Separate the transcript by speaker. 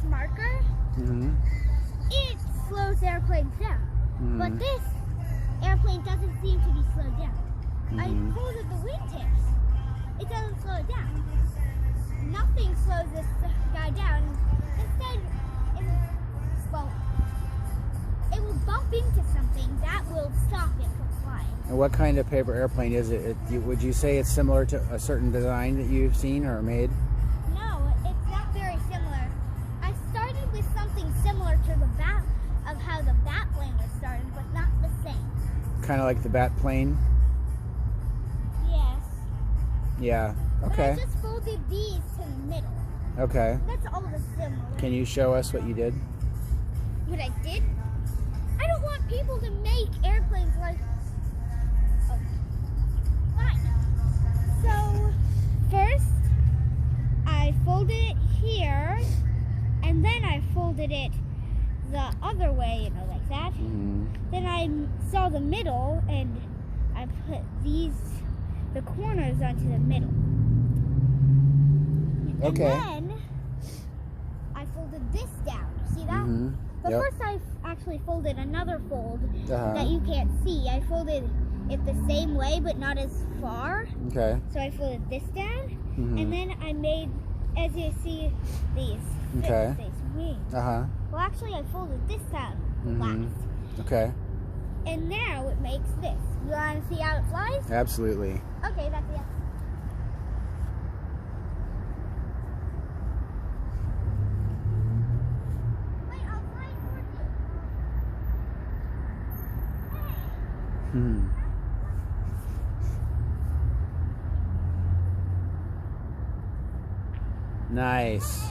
Speaker 1: marker, it slows airplanes down. But this airplane doesn't seem to be slowed down. I folded the wingtips. It doesn't slow it down. Nothing slows this guy down. Instead, it will bump into something that will stop it from flying.
Speaker 2: And what kind of paper airplane is it? Would you say it's similar to a certain design that you've seen or made?
Speaker 1: No, it's not very similar. I started with something similar to the bat of how the bat plane was started, but not the same.
Speaker 2: Kind of like the bat plane?
Speaker 1: Yes.
Speaker 2: Yeah.
Speaker 1: But
Speaker 2: Okay.
Speaker 1: I just folded these to the middle.
Speaker 2: Okay.
Speaker 1: That's all the similar.
Speaker 2: Can you show us what you did?
Speaker 1: What I did? I don't want people to make airplanes like... Oh. Fine. So, first, I folded it here, and then I folded it the other way, you know, like that. Then I saw the middle, and I put the corners onto the middle.
Speaker 2: Okay.
Speaker 1: And then I folded this down. See that? But
Speaker 2: Yep.
Speaker 1: first I actually folded another fold
Speaker 2: Uh-huh.
Speaker 1: that you can't see. I folded it the same way, but not as far.
Speaker 2: Okay.
Speaker 1: So I folded this down, and then I made, as you see, these.
Speaker 2: Okay.
Speaker 1: These wings.
Speaker 2: Uh-huh.
Speaker 1: Well, actually, I folded this down last.
Speaker 2: Okay.
Speaker 1: And now it makes this. You want to see how it flies?
Speaker 2: Absolutely.
Speaker 1: Okay, that's it. Wait, I'll fly towards you. Hey!
Speaker 2: Nice.